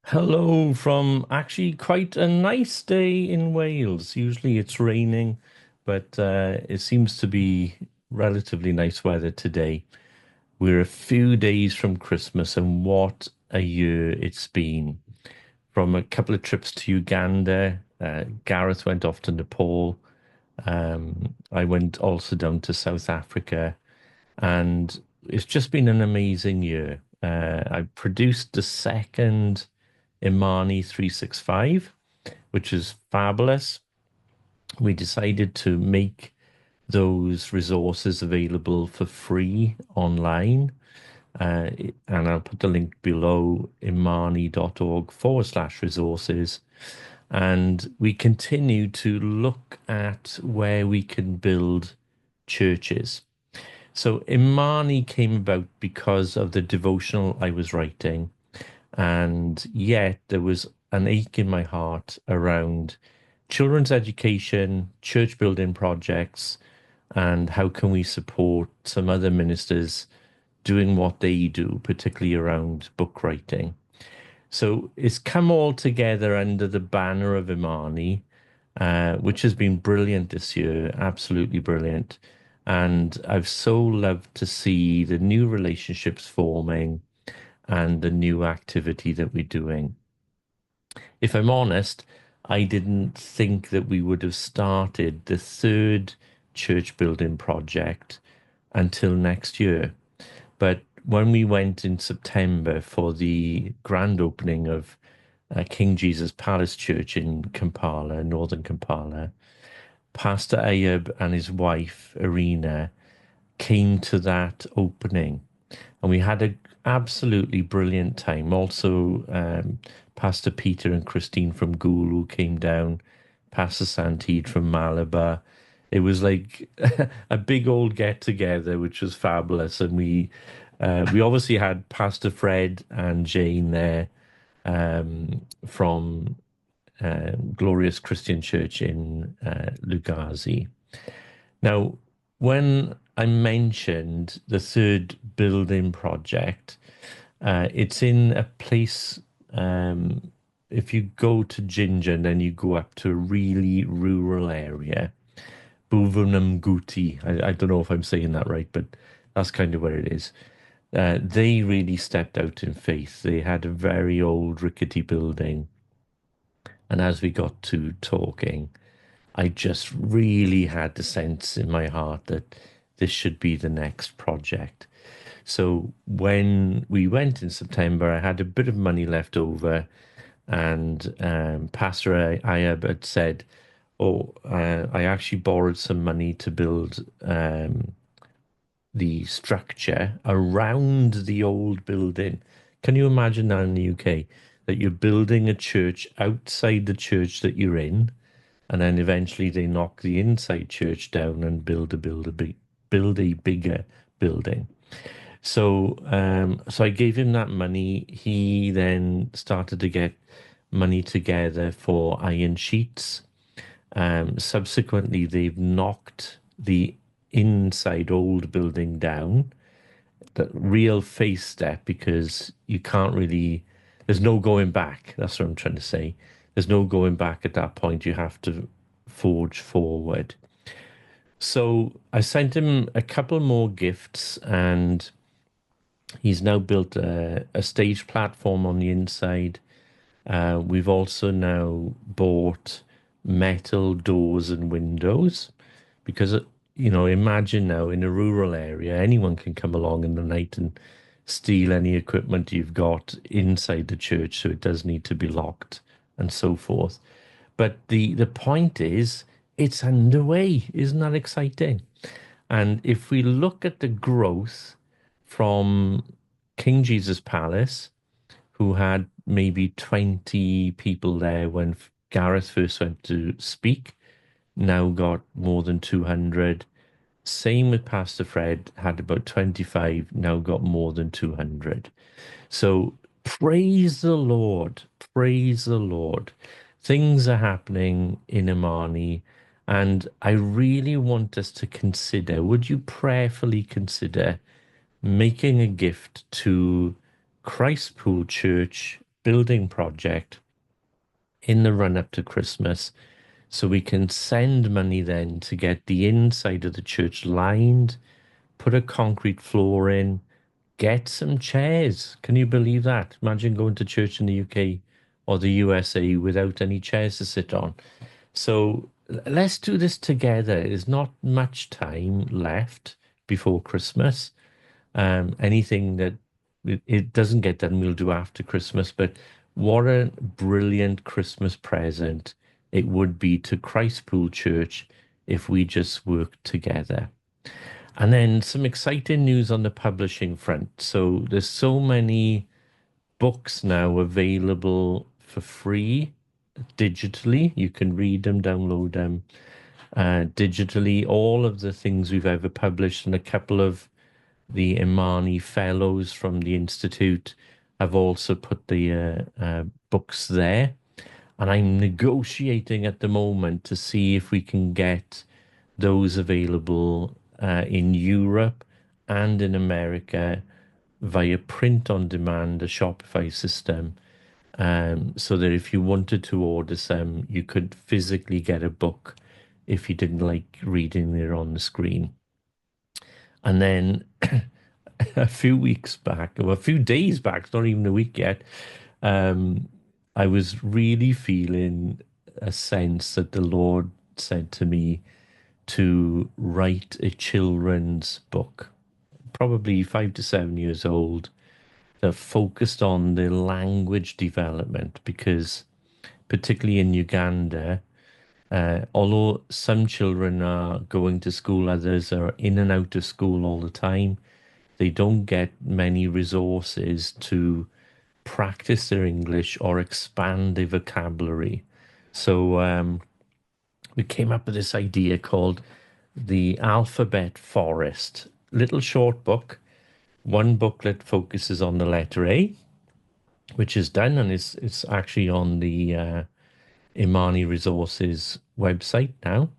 Hello from actually quite a nice day in Wales. Usually it's raining, but it seems to be relatively nice weather today. We're a few days from Christmas, and what a year it's been. From a couple of trips to Uganda, Gareth went off to Nepal. I went also down to South Africa, and it's just been an amazing year. I produced the second Imani 365, which is fabulous. We decided to make those resources available for free online. And I'll put the link below imani.org/resources. And we continue to look at where we can build churches. So Imani came about because of the devotional I was writing, and yet there was an ache in my heart around children's education, church building projects, and how can we support some other ministers doing what they do, particularly around book writing. So it's come all together under the banner of Imani, which has been brilliant this year, absolutely brilliant. And I've so loved to see the new relationships forming and the new activity that we're doing. If I'm honest, I didn't think that we would have started the third church building project until next year. But when we went in September for the grand opening of King Jesus Palace Church in Kampala, northern Kampala, Pastor Ayub and his wife, Irina, came to that opening, and we had an absolutely brilliant time. Also, Pastor Peter and Christine from Gulu came down, Pastor Santid from Malabar. It was like a big old get together, which was fabulous. And we obviously had Pastor Fred and Jane there from Glorious Christian Church in Lugazi. Now, when I mentioned the third building project, it's in a place. If you go to Ginger and then you go up to a really rural area, Buvanamguti. I don't know if I'm saying that right, but that's kind of where it is. They really stepped out in faith. They had a very old rickety building, and as we got to talking, I just really had the sense in my heart that this should be the next project. So when we went in September, I had a bit of money left over, and Pastor Ayab had said, "Oh, I actually borrowed some money to build the structure around the old building." Can you imagine that in the UK, that you're building a church outside the church that you're in? And then eventually they knock the inside church down and build a bigger building. So I gave him that money. He then started to get money together for iron sheets. Subsequently, they've knocked the inside old building down, the real face step, because you can't really, there's no going back. That's what I'm trying to say. There's no going back at that point. You have to forge forward. So I sent him a couple more gifts, and he's now built a stage platform on the inside. We've also now bought metal doors and windows because, imagine now in a rural area, anyone can come along in the night and steal any equipment you've got inside the church, so it does need to be locked and so forth. But the point is, it's underway. Isn't that exciting? And if we look at the growth from King Jesus Palace, who had maybe 20 people there when Gareth first went to speak, now got more than 200. Same with Pastor Fred, had about 25, now got more than 200. So praise the Lord, praise the Lord. Things are happening in Imani, and I really want us to consider, would you prayerfully consider making a gift to Christ Pool Church building project in the run up to Christmas so we can send money then to get the inside of the church lined, put a concrete floor in, get some chairs. Can you believe that? Imagine going to church in the UK or the USA without any chairs to sit on. So let's do this together. There's not much time left before Christmas. Anything that it doesn't get done, we'll do after Christmas. But what a brilliant Christmas present it would be to Christpool Church if we just worked together. And then some exciting news on the publishing front. So there's so many books now available for free digitally. You can read them, download them digitally. All of the things we've ever published, and a couple of the Imani fellows from the Institute have also put the books there. And I'm negotiating at the moment to see if we can get those available in Europe and in America via print on demand, a Shopify system, so that if you wanted to order some, you could physically get a book if you didn't like reading it on the screen. And then a few weeks back, or a few days back, it's not even a week yet, um, I was really feeling a sense that the Lord said to me to write a children's book, probably 5 to 7 years old, that focused on the language development, because particularly in Uganda, although some children are going to school, others are in and out of school all the time. They don't get many resources to practice their English or expand their vocabulary. So we came up with this idea called the Alphabet Forest. Little short book. One booklet focuses on the letter A, which is done, and it's actually on the Imani Resources website now.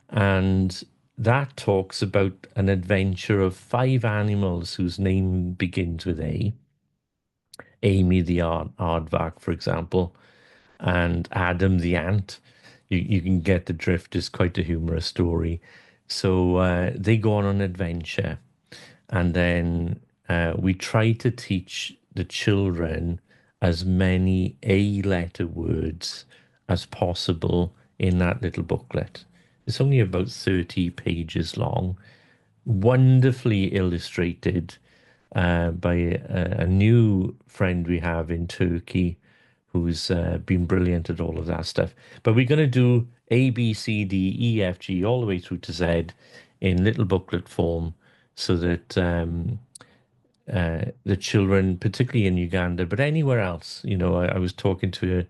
And that talks about an adventure of five animals whose name begins with A. Amy the aardvark, for example, and Adam the ant. You can get the drift. It's quite a humorous story. So they go on an adventure, and then we try to teach the children as many A-letter words as possible in that little booklet. It's only about 30 pages long, wonderfully illustrated by a new friend we have in Turkey who's been brilliant at all of that stuff. But we're going to do A, B, C, D, E, F, G, all the way through to Z in little booklet form so that the children, particularly in Uganda, but anywhere else, I was talking to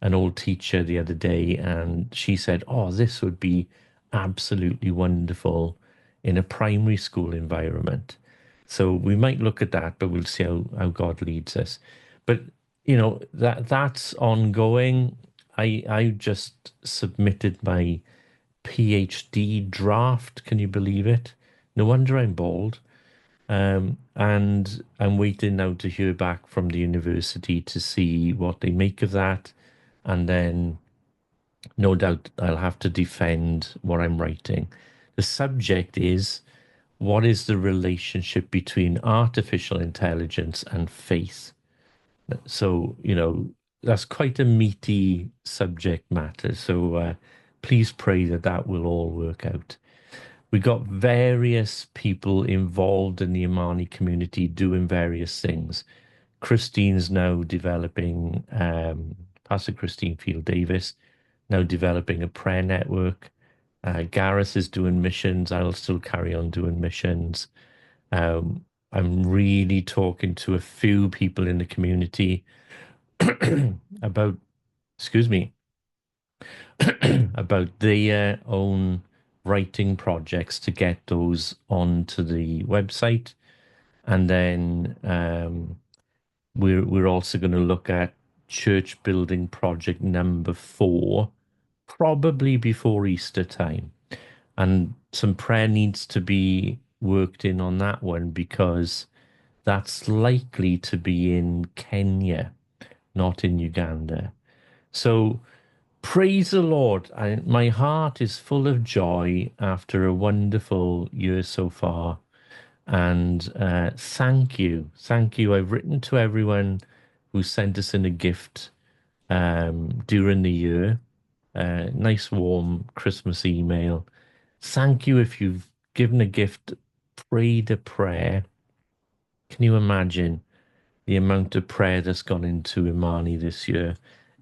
an old teacher the other day, and she said, "Oh, this would be absolutely wonderful in a primary school environment." So we might look at that, but we'll see how God leads us. But that's ongoing. I just submitted my PhD draft. Can you believe it? No wonder I'm bald. And I'm waiting now to hear back from the university to see what they make of that. And then no doubt I'll have to defend what I'm writing. The subject is, what is the relationship between artificial intelligence and faith? So, that's quite a meaty subject matter. So please pray that that will all work out. We got various people involved in the Imani community doing various things. Christine's now developing, Pastor Christine Field Davis, now developing a prayer network. Gareth is doing missions. I'll still carry on doing missions. I'm really talking to a few people in the community about, excuse me, about their own writing projects to get those onto the website. And then we're also going to look at church building project number 4, probably before Easter time. And some prayer needs to be worked in on that one because that's likely to be in Kenya. not in Uganda. So praise the Lord. My heart is full of joy after a wonderful year so far. And thank you. Thank you. I've written to everyone who sent us in a gift during the year. Nice warm Christmas email. Thank you if you've given a gift, prayed a prayer. Can you imagine the amount of prayer that's gone into Imani this year?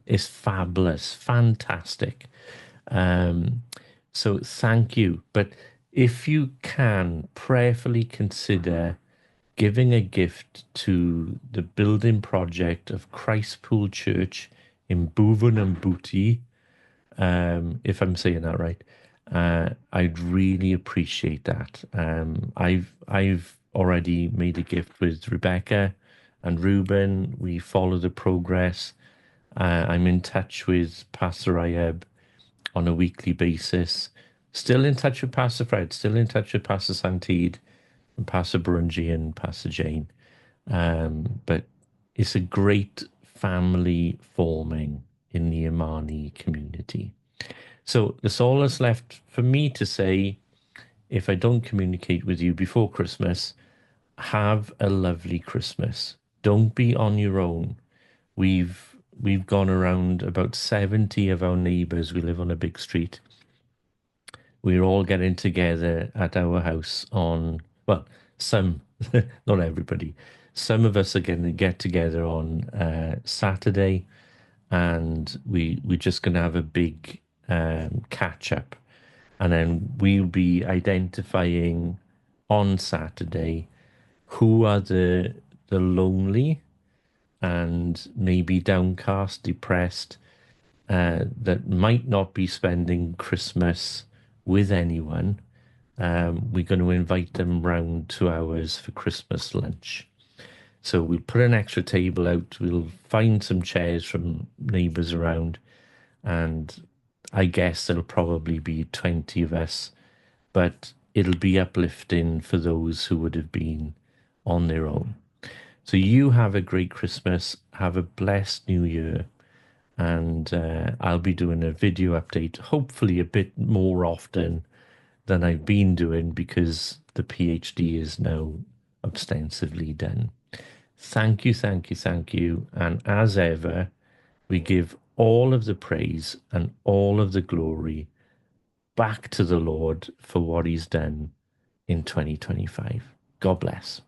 Is fabulous, fantastic. Um, so thank you. But if you can prayerfully consider giving a gift to the building project of Christ Pool Church in Boven and Booty, if I'm saying that right, I'd really appreciate that. I've already made a gift with Rebecca and Ruben. We follow the progress. I'm in touch with Pastor Ayeb on a weekly basis. Still in touch with Pastor Fred. Still in touch with Pastor Santid and Pastor Burunji and Pastor Jane. But it's a great family forming in the Imani community. So that's all that's left for me to say. If I don't communicate with you before Christmas, have a lovely Christmas. Don't be on your own. We've gone around about 70 of our neighbors. We live on a big street. We're all getting together at our house on, well, some, not everybody. Some of us are going to get together on Saturday, and we're just going to have a big catch up, and then we'll be identifying on Saturday who are the lonely and maybe downcast, depressed, that might not be spending Christmas with anyone. We're going to invite them round to ours for Christmas lunch. So we'll put an extra table out. We'll find some chairs from neighbours around, and I guess there'll probably be 20 of us, but it'll be uplifting for those who would have been on their own. So you have a great Christmas. Have a blessed New Year. And I'll be doing a video update, hopefully a bit more often than I've been doing because the PhD is now ostensibly done. Thank you, thank you, thank you. And as ever, we give all of the praise and all of the glory back to the Lord for what he's done in 2025. God bless.